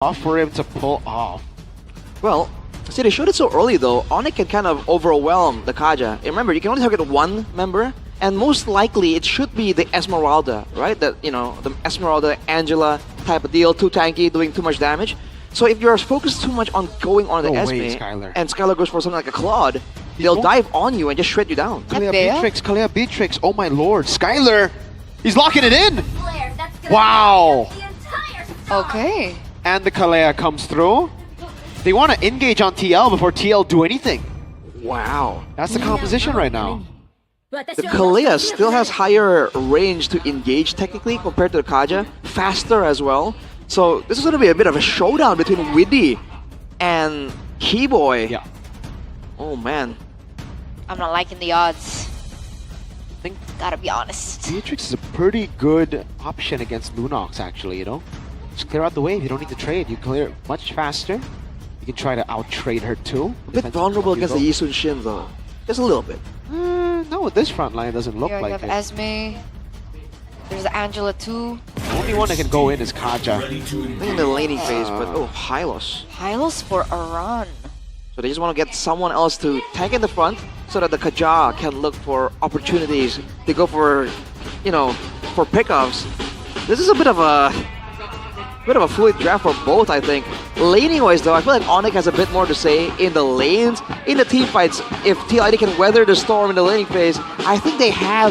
Off for him to pull off. Well, see, they showed it so early though. Onic can kind of overwhelm the Kaja. Remember, you can only target one member, and most likely it should be the Esmeralda, right? That, you know, the Esmeralda, Angela type of deal, too tanky, doing too much damage. So if you're focused too much on going on the Esme, and Skylar goes for something like a Claude, they'll dive on you and just shred you down. Kalea Beatrix, oh my lord. Skylar, he's locking it in! Wow! Okay. And the Kalea comes through. They want to engage on TL before TL do anything. Wow. That's the composition right now. The Kalea still has higher range to engage technically compared to the Kaja. Faster as well. So this is going to be a bit of a showdown between Widdy and Keyboy. Yeah. Oh man. I'm not liking the odds. Gotta be honest. Beatrix is a pretty good option against Lunox actually, you know? Just clear out the wave, you don't need to trade. You clear it much faster. You can try to out-trade her too. A bit vulnerable against the Yisun Shin though. Just a little bit. No, this front line doesn't look Here like you have it. Esme. There's Angela too. The only one that can go in is Kaja. I think in the laning phase, but oh, Hylos. Hylos for a run. So they just want to get someone else to tank in the front so that the Kaja can look for opportunities to go for, you know, for pickups. This is a bit of a fluid draft for both, I think. Laning wise though, I feel like Onic has a bit more to say in the lanes. In the team fights, if TLID can weather the storm in the laning phase, I think they have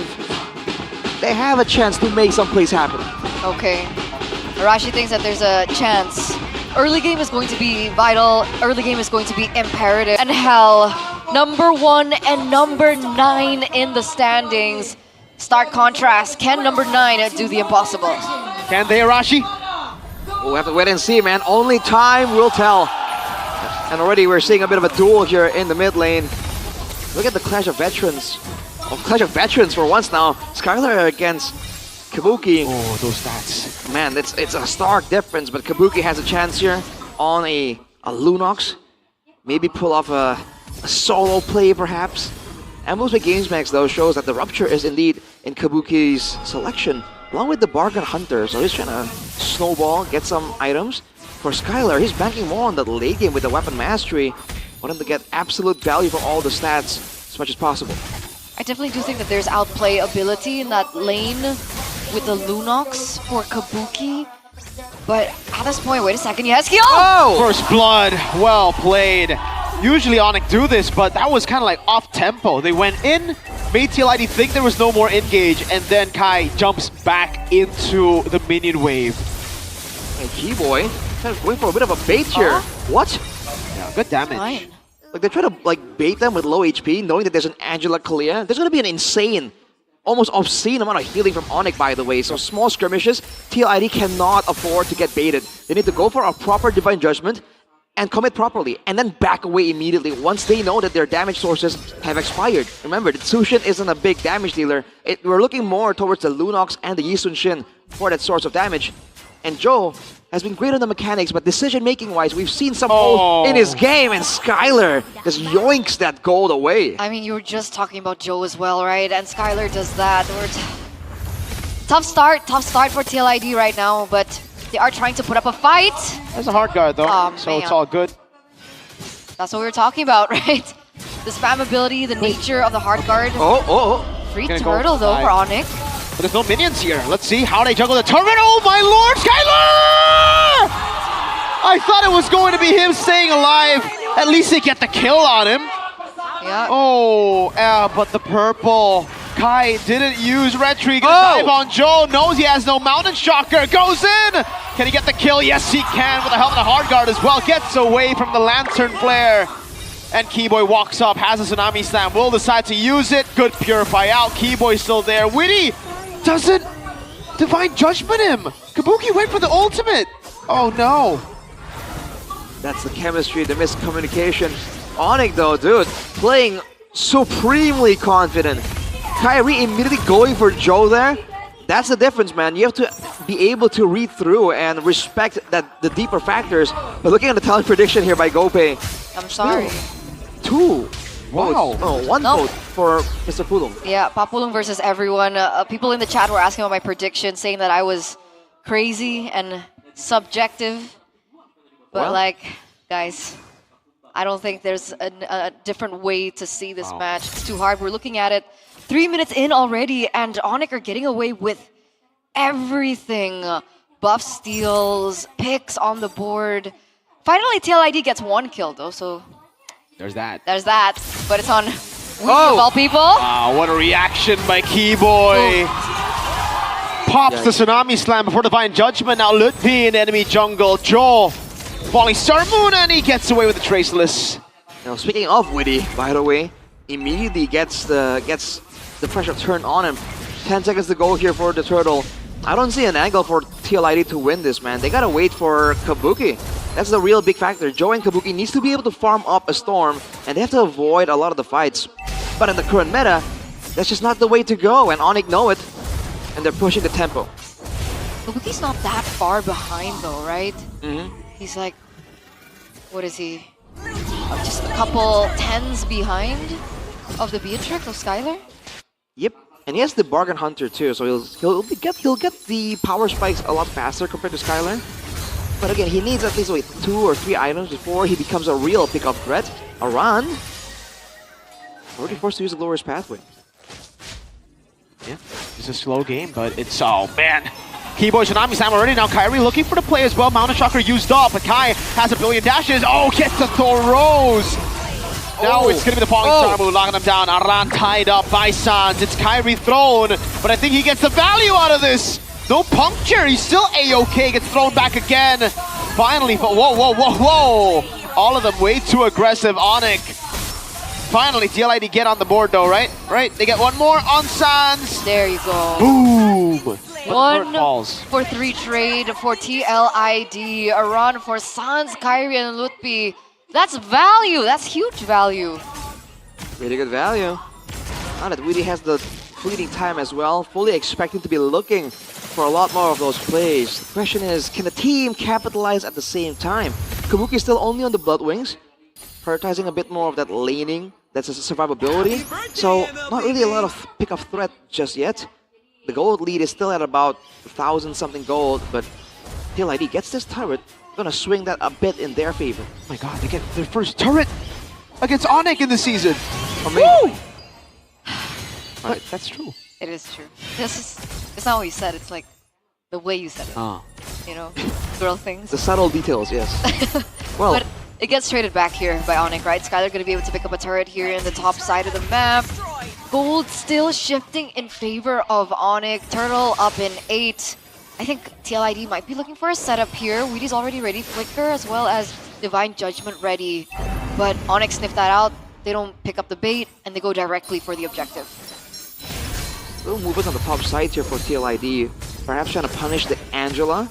a chance to make some plays happen. Okay. Arashi thinks that there's a chance. Early game is going to be vital. Early game is going to be imperative. And hell, number 1 and number 9 in the standings. Stark contrast. Can number 9 do the impossible? Can they, Arashi? We'll have to wait and see, man. Only time will tell. And already we're seeing a bit of a duel here in the mid lane. Look at the Clash of Veterans. Oh, Clash of Veterans for once now. Skylar against Kabuki. Oh, those stats. Man, it's a stark difference, but Kabuki has a chance here on a Lunox. Maybe pull off a solo play, perhaps. Ambulance Games Max, though, shows that the Rupture is indeed in Kabuki's selection, along with the Bargain Hunter. So he's trying to snowball, get some items. For Skylar, he's banking more on the late game with the Weapon Mastery. Want him to get absolute value for all the stats as much as possible. I definitely do think that there's outplay ability in that lane with the Lunox for Kabuki. But at this point, wait a second, yes, heal! Oh! First blood, well played. Usually Onic do this, but that was kind of like off tempo. They went in, made TLID think there was no more engage, and then Kai jumps back into the minion wave. And Keyboy kind of going for a bit of a bait here. What? Yeah, good damage. Fine. Like they try to like bait them with low HP, knowing that there's an Angela Kalea. There's gonna be an insane, almost obscene amount of healing from Onic, by the way. So small skirmishes, TLID cannot afford to get baited. They need to go for a proper Divine Judgment and commit properly, and then back away immediately once they know that their damage sources have expired. Remember, the Tsushin isn't a big damage dealer. We're looking more towards the Lunox and the Yisun Shin for that source of damage. And Joe has been great on the mechanics, but decision-making wise, we've seen some holes in his game, and Skylar just yoinks that gold away. I mean, you were just talking about Joe as well, right? And Skylar does that. Tough start for TLID right now, but they are trying to put up a fight. That's a hard guard though, so man. it's all good. That's what we were talking about, right? The spam ability, the nature of the hard guard. Free Gonna turtle go though for Onic. But there's no minions here. Let's see how they juggle the turret. Oh my lord, Skylar! I thought it was going to be him staying alive. At least they get the kill on him. Yeah. Oh, but the purple. Kai didn't use Red Tree. Gonna dive on Joe. Knows he has no Mountain Shocker. Goes in. Can he get the kill? Yes, he can with the help of the hard guard as well. Gets away from the Lantern Flare. And Keyboy walks up, has a Tsunami Slam, will decide to use it. Good purify out. Keyboy's still there. Widdy doesn't Divine Judgment him. Kabuki went for the ultimate. Oh no. That's the chemistry, the miscommunication. Onic though, dude, playing supremely confident. Kyrie immediately going for Joe there. That's the difference, man. You have to be able to read through and respect that the deeper factors. But looking at the talent prediction here by Gope. I'm sorry. 2 Wow. votes. Oh, 1 vote for Mr. Pulung. Yeah, Papulung versus everyone. People in the chat were asking about my prediction, saying that I was crazy and subjective. But Well- like, guys, I don't think there's a different way to see this match. It's too hard. We're looking at it 3 minutes in already, and Onic are getting away with everything. Buff steals, picks on the board. Finally, TLID gets 1 kill though, so There's that. there's that. But it's on Weedy Oh! of all people. Wow, what a reaction by Keyboy. Pops the Tsunami Slam before Divine Judgment. Now Lutpi in enemy jungle. Joel falling Star Moon, and he gets away with the Traceless. Now, speaking of Witty, by the way, immediately gets the pressure turned on him. 10 seconds to go here for the Turtle. I don't see an angle for TLID to win this, man. They gotta wait for Kabuki. That's the real big factor. Joe and Kabuki needs to be able to farm up a Storm, and they have to avoid a lot of the fights. But in the current meta, that's just not the way to go, and Onic know it, and they're pushing the tempo. Kabuki's not that far behind though, right? Mm-hmm. He's like, what is he? Just a couple tens behind of the Beatrix of Skylar? Yep, and he has the Bargain Hunter too, so he'll get the power spikes a lot faster compared to Skylar. But again, he needs at least 2 or 3 items before he becomes a real pickup threat. Aran already forced to use the lowest pathway. Yeah, it's a slow game, but it's, oh man. Keyboy Tsunami Slam already. Now Kyrie looking for the play as well. Mountain Shocker used up, but Kai has a billion dashes. Oh, gets the Thoros. Now it's going to be the Falling Star move, locking them down. Aran tied up by Sans. It's Kyrie thrown, but I think he gets the value out of this. No puncture. He's still A-OK. Gets thrown back again. Finally, but whoa. All of them way too aggressive. Onic. Finally, TLID get on the board though, right? Right? They get one more on Sans. There you go. Boom. One falls. for 3 trade for TLID. A run for Sans, Kyrie, and Lutpi. That's value. That's huge value. Really good value. Now that Witty has the fleeting time as well, fully expecting to be looking for a lot more of those plays. The question is, can the team capitalize at the same time? Kabuki is still only on the Bloodwings, prioritizing a bit more of that laning, that's a survivability. So not really a lot of pick-up threat just yet. The gold lead is still at about 1,000 something gold, but TLID gets this turret, gonna swing that a bit in their favor. Oh my god, they get their first turret against Onic in the season. Amazing. But that's true. It is true. It's not what you said. It's like the way you said it. Oh. You know, girl things. The subtle details, yes. Well, But it gets traded back here by Onic, right? Skylar gonna be able to pick up a turret here in the top side of the map. Gold still shifting in favor of Onic. Turtle up in 8. I think TLID might be looking for a setup here. Weedy's already ready. Flicker as well as Divine Judgment ready. But Onic sniffed that out. They don't pick up the bait and they go directly for the objective. little movement on the top side here for TLID. Perhaps trying to punish the Angela.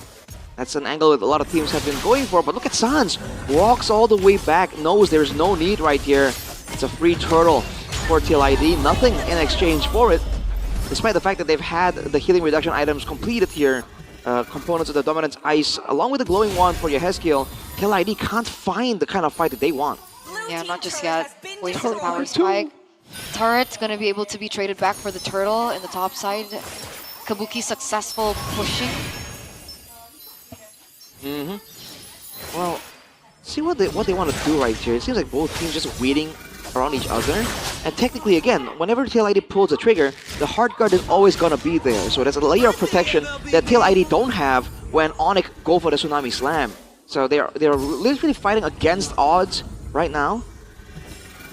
That's an angle that a lot of teams have been going for, but look at Sans. Walks all the way back, knows there's no need right here. It's a free turtle for TLID, nothing in exchange for it. Despite the fact that they've had the healing reduction items completed here, components of the Dominance Ice, along with the glowing wand for Yehezkiel, TLID can't find the kind of fight that they want. Yeah, not just yet. Waiting for the power spike. Turret's gonna be able to be traded back for the turtle in the top side. Kabuki successful pushing. Well, see what they want to do right here. It seems like both teams just waiting around each other. And technically, again, whenever TLID pulls the trigger, the hard guard is always gonna be there. So there's a layer of protection that TLID don't have when Onic go for the Tsunami Slam. So they're literally fighting against odds right now.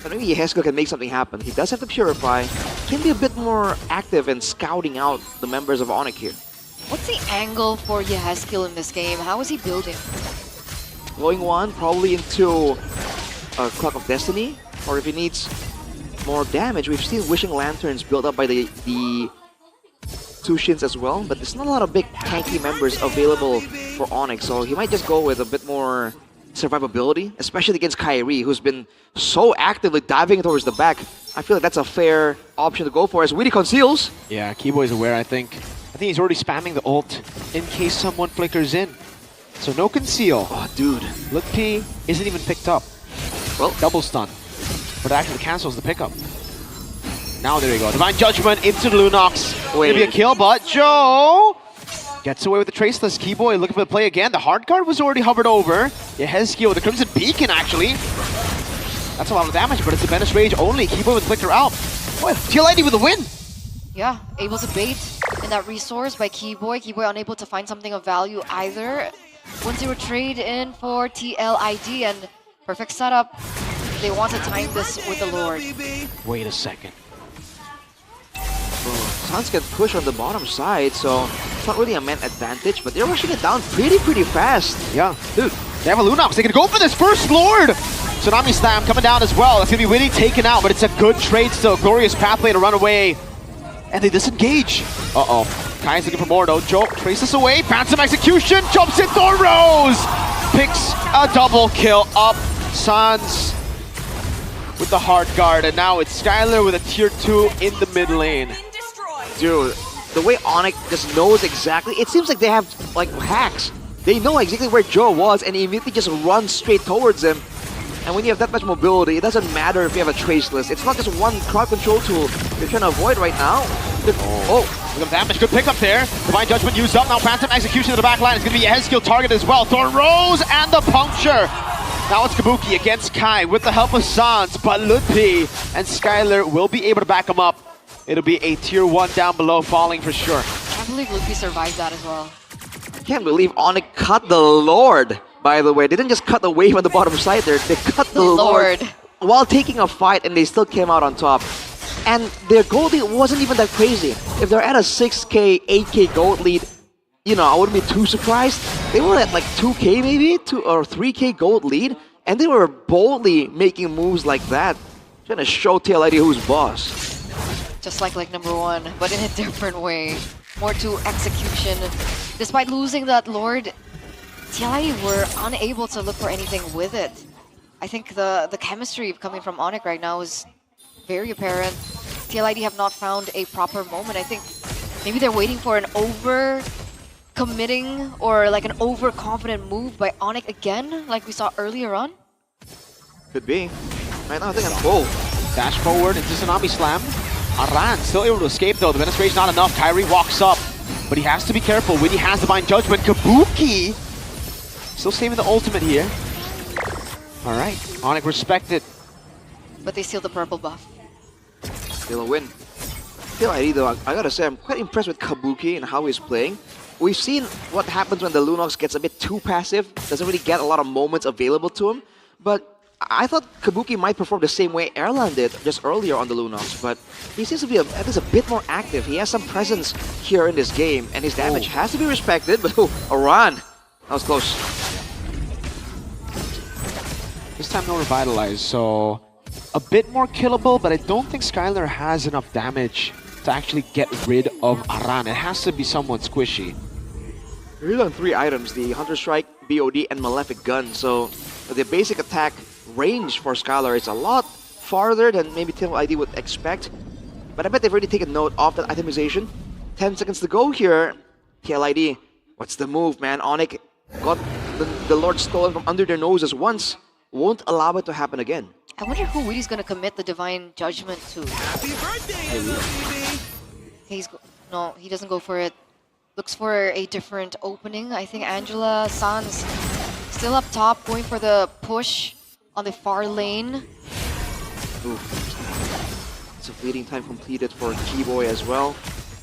But maybe Yehezkiel can make something happen. He does have to Purify. Can be a bit more active in scouting out the members of Onic here. What's the angle for Yehezkiel in this game? How is he building? Glowing Wand probably into a Clock of Destiny, or if he needs more damage, we've seen Wishing Lanterns built up by the Tushins as well, but there's not a lot of big tanky members available for Onic, so he might just go with a bit more survivability, especially against Kyrie, who's been so actively diving towards the back. I feel like that's a fair option to go for as Weedy conceals. Yeah, Keyboy's aware, I think. I think he's already spamming the ult in case someone flickers in. So no conceal. Oh, dude. Lutpi isn't even picked up. Well, Double stun. But it actually cancels the pickup. Now there you go. Divine Judgment into the Lunox. Wait. Gonna be a kill, but Joe Gets away with the Traceless. Keyboy looking for the play again. The hard guard was already hovered over. Yehezkiel with the Crimson Beacon, actually. That's a lot of damage, but it's a Menace Rage only. Keyboy with Flicker out. Boy, TLID with a win. Yeah, able to bait in that resource by Keyboy. Keyboy unable to find something of value either. 1-0 trade in for TLID and perfect setup. They want to time this with the Lord. Wait a second. Suns can push on the bottom side, so it's not really a man advantage, but they're rushing it down pretty fast. Yeah, dude, they have a Lunox. They can go for this first Lord. Tsunami Slam coming down as well. That's gonna be Witty taken out, but it's a good trade still. Glorious pathway to run away. And they disengage. Uh-oh. Kai's looking for more though. Joe traces this away. Phantom Execution. Jumps in. Thorn Rose picks a double kill up. Sans with the hard guard. And now it's Skylar with a tier 2 in the mid lane. Dude, the way Onic just knows exactly, it seems like they have like hacks. They know exactly where Joe was and immediately just run straight towards him. And when you have that much mobility, it doesn't matter if you have a Traceless. It's not just one crowd control tool you're trying to avoid right now. Oh, look at damage. Good pickup there. Divine Judgment used up. Now Phantom Execution to the back line. It's going to be a head skill target as well. Thorn Rose and the puncture. Now it's Kabuki against Kai with the help of Sans, but Ludpi and Skylar will be able to back him up. It'll be a tier 1 down below falling for sure. I can't believe Ludpi survived that as well. I can't believe Onic cut the Lord, by the way. They didn't just cut the wave on the bottom side there, they cut the Lord while taking a fight, and they still came out on top. And their gold lead wasn't even that crazy. If they're at a 6k, 8k gold lead, you know, I wouldn't be too surprised. They were at like 2k maybe, 2 or 3k gold lead, and they were boldly making moves like that, trying to show TLID who's boss. Just like number 1, but in a different way. More to execution. Despite losing that Lord, TLID were unable to look for anything with it. I think the chemistry coming from Onic right now is very apparent. TLID have not found a proper moment. I think maybe they're waiting for an over-committing or like an overconfident move by Onic again, like we saw earlier on. Could be. Right now I think I'm full. Dash forward into Tsunami Slam. Aran still able to escape though. The Menace Rage not enough. Kyrie walks up, but he has to be careful. Witty has Divine Judgment. Kabuki still saving the ultimate here. All right, Onic respected. But they steal the purple buff. Still a win. TLID though, I gotta say, I'm quite impressed with Kabuki and how he's playing. We've seen what happens when the Lunox gets a bit too passive, doesn't really get a lot of moments available to him, but I thought Kabuki might perform the same way Erlan did just earlier on the Lunox, but he seems to be at least a bit more active. He has some presence here in this game, and his damage has to be respected, but a run. That was close. This time no Revitalize, so a bit more killable, but I don't think Skylar has enough damage to actually get rid of Aran. It has to be somewhat squishy. You're really on 3 items, the Hunter Strike, BOD, and Malefic Gun, so the basic attack range for Skylar is a lot farther than maybe TLID would expect. But I bet they've already taken note of that itemization. 10 seconds to go here. TLID, what's the move, man? Onic got the Lord stolen from under their noses once. Won't allow it to happen again. I wonder who Witty's gonna commit the Divine Judgment to. Happy birthday, baby! No, he doesn't go for it. Looks for a different opening. I think Angela, Sans still up top, going for the push on the far lane. Ooh. It's a fleeting time completed for Keyboy as well.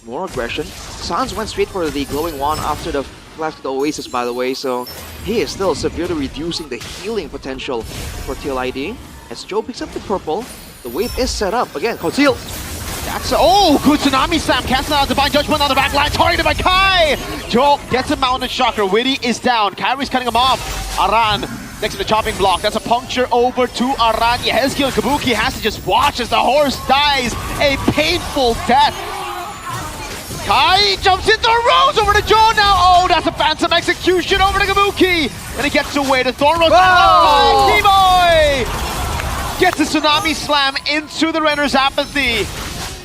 More aggression. Sans went straight for the glowing wand after the flash to the Oasis, by the way, so he is still severely reducing the healing potential for TLID. As Joe picks up the purple, the wave is set up. Again, conceal. That's good Tsunami Slam, casting out Divine Judgment on the back line, targeted by Kai! Joe gets a Mountain Shocker, Witty is down, Kyrie's cutting him off. Aran next to the chopping block, that's a puncture over to Aran. Yehezkiel and Kabuki has to just watch as the horse dies a painful death. Kai jumps in, the Rose over to Joe now. Oh, that's a Phantom Execution over to Kabuki. And he gets away to Thorn Rose. Oh, Keyboy gets a Tsunami Slam into the Renner's Apathy.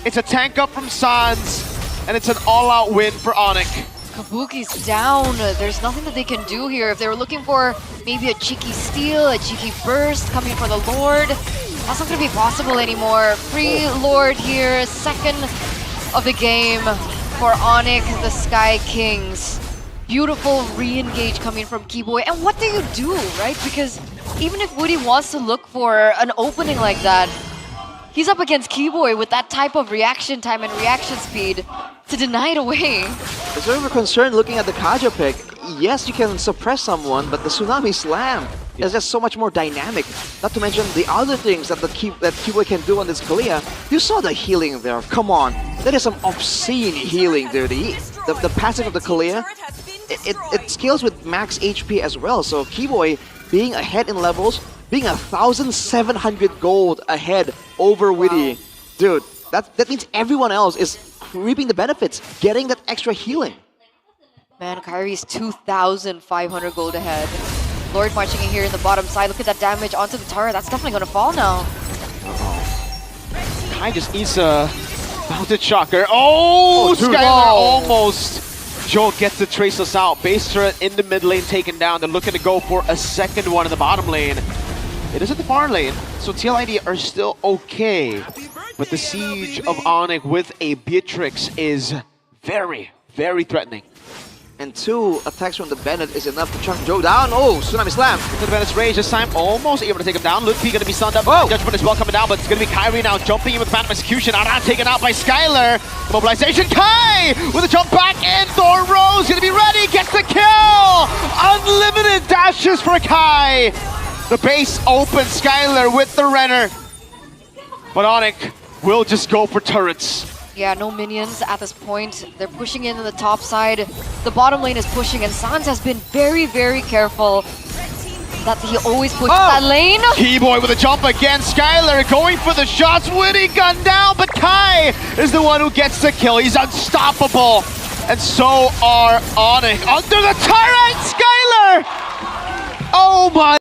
It's a tank up from Sans, and it's an all-out win for Onic. Kabuki's down. There's nothing that they can do here. If they were looking for maybe a cheeky steal, a cheeky burst coming for the Lord, that's not going to be possible anymore. Free Lord here, second of the game for Onic, the Sky Kings. Beautiful re-engage coming from Keyboy. And what do you do, right? Because even if Woody wants to look for an opening like that, he's up against Keyboy with that type of reaction time and reaction speed to deny it away. It's sort of a concern looking at the Kaja pick. Yes, you can suppress someone, but the Tsunami Slam is just so much more dynamic. Not to mention the other things that Keyboy can do on this Kalia. You saw the healing there. Come on. That is some obscene healing, dude. The passive of the Kalia, it scales with max HP as well. So Keyboy being ahead in levels, being 1,700 gold ahead over Witty. Dude, that means everyone else is reaping the benefits, getting that extra healing. Man, Kyrie's 2,500 gold ahead. Lord marching in here in the bottom side. Look at that damage onto the turret. That's definitely going to fall now. Kai just needs a mounted shocker. Oh, Skylar almost. Joel gets the traceless out. Base turret in the mid lane taken down. They're looking to go for a second one in the bottom lane. It is in the far lane, so TLID are still okay. But the siege of Onic with a Beatrix is very, very threatening. And 2 attacks from the Bennett is enough to chunk Joe down. Oh, Tsunami Slam. The Bennett's rage this time, almost able to take him down. Luke P gonna be stunned up. Oh. Judgment is well coming down, but it's gonna be Kyrie now jumping in with Phantom Execution. Aran taken out by Skylar. Mobilization, Kai with a jump back in. Thorn Rose gonna be ready, gets the kill. Unlimited dashes for Kai. The base open, Skylar with the Renner. But Onic will just go for turrets. Yeah, no minions at this point. They're pushing in on the top side. The bottom lane is pushing, and Sans has been very, very careful that he always pushes that lane. Keyboy with a jump again. Skylar going for the shots. Witty gun down, but Kai is the one who gets the kill. He's unstoppable. And so are Onic. Under the turret, Skylar! Oh my